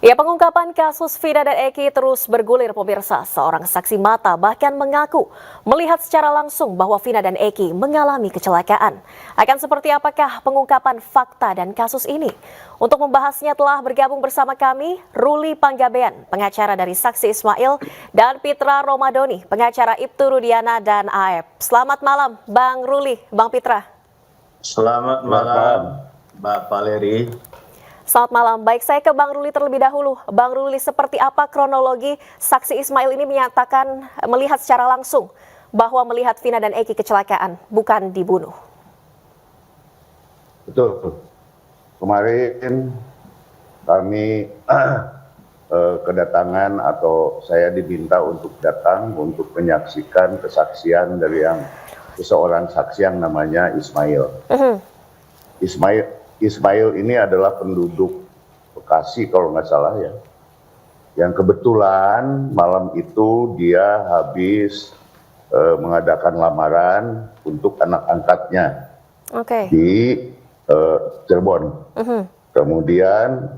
Ya, pengungkapan kasus Vina dan Eki terus bergulir pemirsa. Seorang saksi mata bahkan mengaku melihat secara langsung bahwa Vina dan Eki mengalami kecelakaan. Akan seperti apakah pengungkapan fakta dan kasus ini? Untuk membahasnya telah bergabung bersama kami Ruli Panggabean, pengacara dari Saksi Ismail, dan Pitra Romadoni, pengacara Ibtu Rudiana dan AF. Selamat malam Bang Ruli, Bang Pitra. Selamat malam Mbak Valeri. Selamat malam. Baik, saya ke Bang Ruli terlebih dahulu. Bang Ruli, seperti apa kronologi Saksi Ismail ini menyatakan melihat secara langsung bahwa melihat Vina dan Eki kecelakaan, bukan dibunuh? Betul. Kemarin kami kedatangan atau saya diminta untuk datang untuk menyaksikan kesaksian dari seseorang saksi yang namanya Ismail. Ismail ini adalah penduduk Bekasi kalau nggak salah ya, yang kebetulan malam itu dia habis mengadakan lamaran untuk anak angkatnya di Cirebon. Kemudian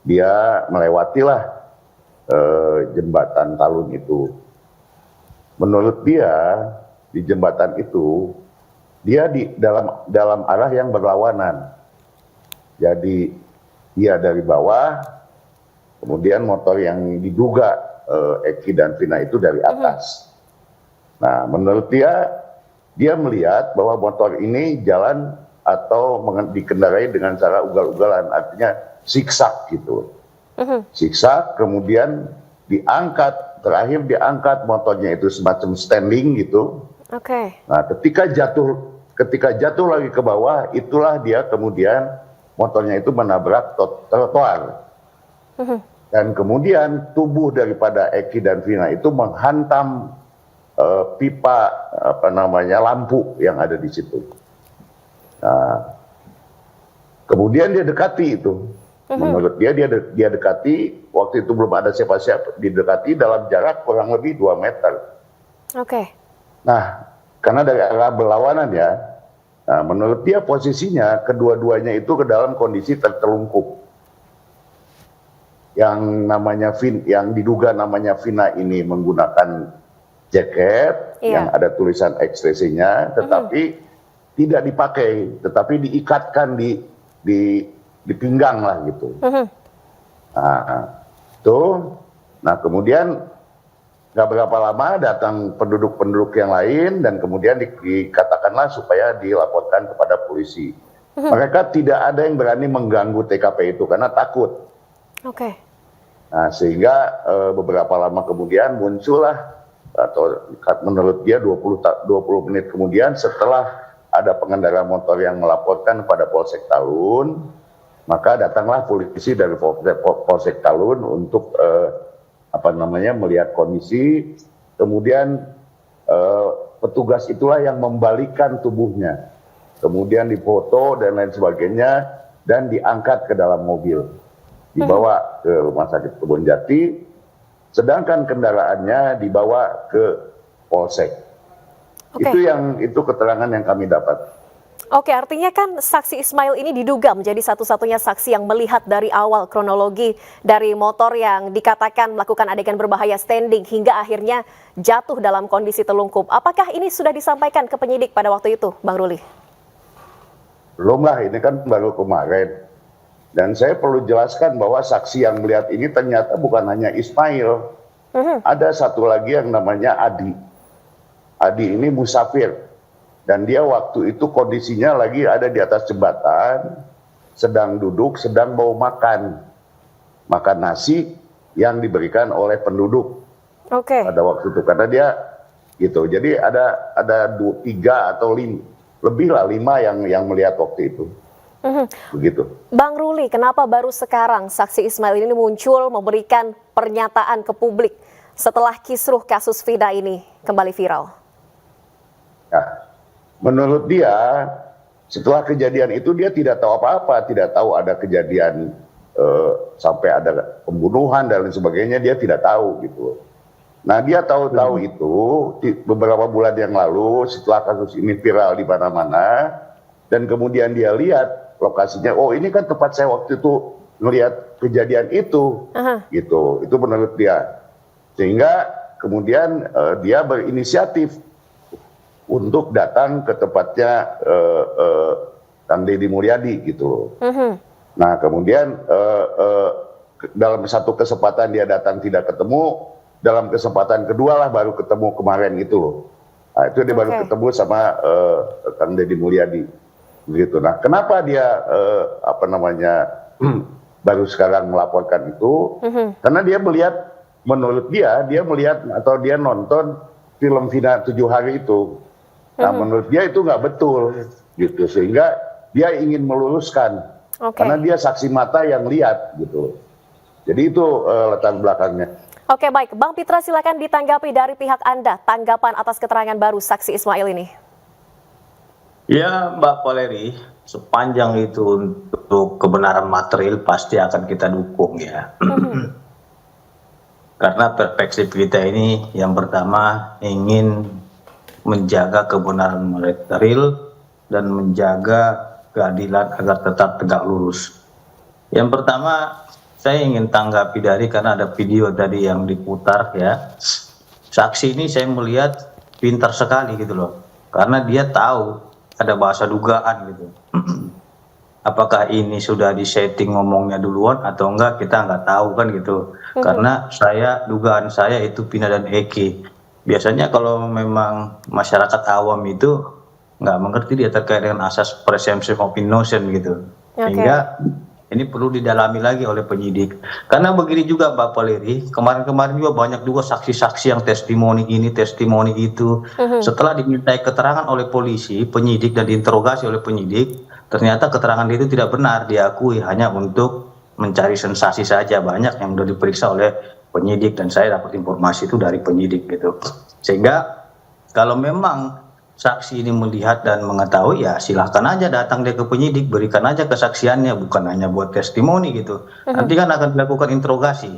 dia melewatilah jembatan Talun itu. Menurut dia di jembatan itu dia di dalam arah yang berlawanan. Jadi dia dari bawah, kemudian motor yang diduga Eki dan Vina itu dari atas. Nah, menurut dia melihat bahwa motor ini jalan atau dikendarai dengan cara ugal-ugalan, artinya siksak gitu. Siksak, kemudian terakhir diangkat motornya itu semacam standing gitu. Nah, ketika jatuh lagi ke bawah, itulah dia kemudian motornya itu menabrak trotoar. Dan kemudian tubuh daripada Eki dan Vina itu menghantam pipa lampu yang ada di situ. Nah, kemudian dia dekati itu. Menurut dia dekati, waktu itu belum ada siapa-siapa, didekati dalam jarak kurang lebih 2 meter. Nah, karena dari arah berlawanan ya, nah, menurut dia posisinya kedua-duanya itu ke dalam kondisi tertelungkup. Yang diduga namanya Vina ini menggunakan jaket yang ada tulisan ekspresinya, tetapi tidak dipakai, tetapi diikatkan di pinggang lah gitu. Nah, kemudian nggak berapa lama datang penduduk-penduduk yang lain dan kemudian dikatakanlah supaya dilaporkan kepada polisi. Mereka tidak ada yang berani mengganggu TKP itu karena takut. Nah, sehingga beberapa lama kemudian muncullah, atau menurut dia 20 menit kemudian setelah ada pengendara motor yang melaporkan kepada Polsek Talun, maka datanglah polisi dari Polsek Talun untuk melihat kondisi, kemudian petugas itulah yang membalikan tubuhnya, kemudian difoto dan lain sebagainya, dan diangkat ke dalam mobil, dibawa ke Rumah Sakit Kebonjati, sedangkan kendaraannya dibawa ke Polsek. Itu keterangan yang kami dapat. Artinya kan saksi Ismail ini diduga menjadi satu-satunya saksi yang melihat dari awal kronologi dari motor yang dikatakan melakukan adegan berbahaya standing hingga akhirnya jatuh dalam kondisi telungkup. Apakah ini sudah disampaikan ke penyidik pada waktu itu, Bang Ruli? Belum lah, ini kan baru kemarin. Dan saya perlu jelaskan bahwa saksi yang melihat ini ternyata bukan hanya Ismail. Ada satu lagi yang namanya Adi. Adi ini musafir. Dan dia waktu itu kondisinya lagi ada di atas jembatan, sedang duduk, sedang mau makan nasi yang diberikan oleh penduduk pada waktu itu. Karena dia gitu, jadi ada 3 atau 5 yang melihat waktu itu. Begitu. Bang Ruli, kenapa baru sekarang saksi Ismail ini muncul memberikan pernyataan ke publik setelah kisruh kasus Vina ini kembali viral? Nah, menurut dia, setelah kejadian itu dia tidak tahu apa-apa, tidak tahu ada kejadian sampai ada pembunuhan dan lain sebagainya, dia tidak tahu gitu. Nah, dia tahu-tahu itu beberapa bulan yang lalu setelah kasus ini viral di mana-mana, dan kemudian dia lihat lokasinya, oh ini kan tempat saya waktu itu ngelihat kejadian itu, gitu. Itu menurut dia. Sehingga kemudian dia berinisiatif untuk datang ke tempatnya Kang Deddy Mulyadi gitu. Nah kemudian dalam satu kesempatan dia datang tidak ketemu, dalam kesempatan kedua lah baru ketemu kemarin itu. Nah, itu dia baru ketemu sama Kang Deddy Mulyadi, begitu. Nah, kenapa dia baru sekarang melaporkan itu? Karena dia melihat, menurut dia melihat atau dia nonton film Vina 7 hari itu. Nah, menurut dia itu nggak betul, gitu. Sehingga dia ingin meluruskan, karena dia saksi mata yang lihat, gitu. Jadi itu latar belakangnya. Oke, baik. Bang Pitra, silakan ditanggapi dari pihak Anda, tanggapan atas keterangan baru saksi Ismail ini. Ya, Mbak Valeri, sepanjang itu untuk kebenaran material pasti akan kita dukung ya. Karena perspektif kita ini yang pertama ingin menjaga kebenaran material dan menjaga keadilan agar tetap tegak lurus. Yang pertama, saya ingin tanggapi dari, karena ada video tadi yang diputar ya. Saksi ini saya melihat pintar sekali gitu loh. Karena dia tahu ada bahasa dugaan gitu. Apakah ini sudah disetting ngomongnya duluan atau enggak, kita nggak tahu kan gitu. Karena dugaan saya itu Vina dan Eki. Biasanya kalau memang masyarakat awam itu nggak mengerti dia terkait dengan asas presumption of innocence gitu. Sehingga ini perlu didalami lagi oleh penyidik. Karena begini juga Mbak Valeri, kemarin-kemarin juga banyak juga saksi-saksi yang testimoni ini, testimoni itu. Setelah dimintai keterangan oleh polisi, penyidik, dan diinterogasi oleh penyidik, ternyata keterangan itu tidak benar, diakui hanya untuk mencari sensasi saja. Banyak yang sudah diperiksa oleh penyidik, dan saya dapat informasi itu dari penyidik gitu. Sehingga kalau memang saksi ini melihat dan mengetahui, ya silahkan aja datang dia ke penyidik, berikan aja kesaksiannya, bukan hanya buat testimoni gitu. Nanti kan akan dilakukan interogasi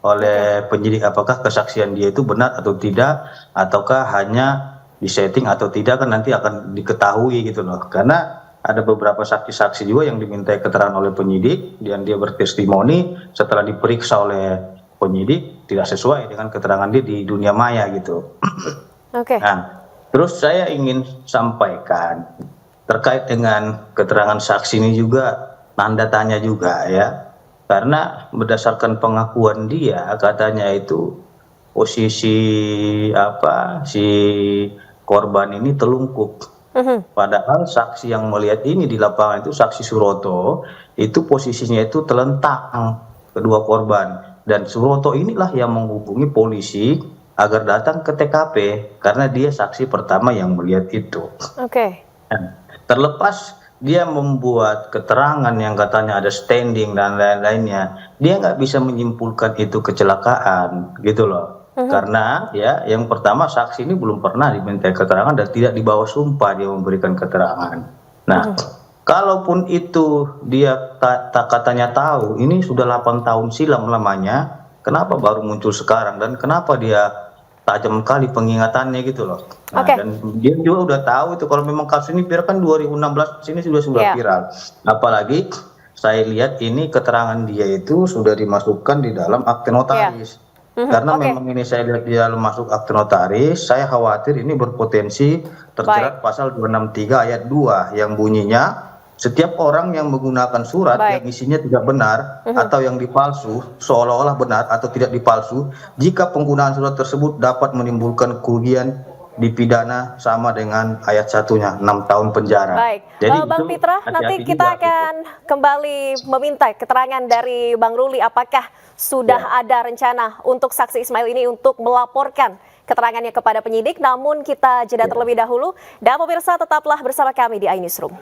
oleh penyidik, apakah kesaksian dia itu benar atau tidak, ataukah hanya disetting atau tidak, kan nanti akan diketahui gitu loh. Karena ada beberapa saksi-saksi juga yang dimintai keterangan oleh penyidik dan dia bertestimoni setelah diperiksa oleh penyidik tidak sesuai dengan keterangan dia di dunia maya gitu. Nah, terus saya ingin sampaikan terkait dengan keterangan saksi ini juga tanda tanya juga ya. Karena berdasarkan pengakuan dia, katanya itu posisi si korban ini telungkup. Padahal saksi yang melihat ini di lapangan itu saksi Suroto, itu posisinya itu telentang kedua korban. Dan Suroto inilah yang menghubungi polisi agar datang ke TKP karena dia saksi pertama yang melihat itu. Terlepas dia membuat keterangan yang katanya ada standing dan lain-lainnya, dia nggak bisa menyimpulkan itu kecelakaan gitu loh. Karena ya yang pertama saksi ini belum pernah dimintai keterangan dan tidak dibawa sumpah dia memberikan keterangan. Nah, kalaupun itu dia katanya tahu, ini sudah 8 tahun silam lamanya, kenapa baru muncul sekarang dan kenapa dia tajam kali pengingatannya gitu loh. Nah, dan dia juga udah tahu itu kalau memang kasus ini biarkan 2016 sini sudah viral. Apalagi saya lihat ini keterangan dia itu sudah dimasukkan di dalam akte notaris. Karena memang ini saya lihat dia masuk akte notaris, saya khawatir ini berpotensi terjerat pasal 263 ayat 2 yang bunyinya setiap orang yang menggunakan surat yang isinya tidak benar atau yang dipalsu seolah-olah benar atau tidak dipalsu, jika penggunaan surat tersebut dapat menimbulkan kerugian, dipidana sama dengan ayat satunya 6 tahun penjara. Jadi Bang Pitra, nanti kita akan kembali meminta keterangan dari Bang Ruli apakah sudah ada rencana untuk saksi Ismail ini untuk melaporkan keterangannya kepada penyidik. Namun kita jeda terlebih dahulu. Dan pemirsa tetaplah bersama kami di iNewsroom.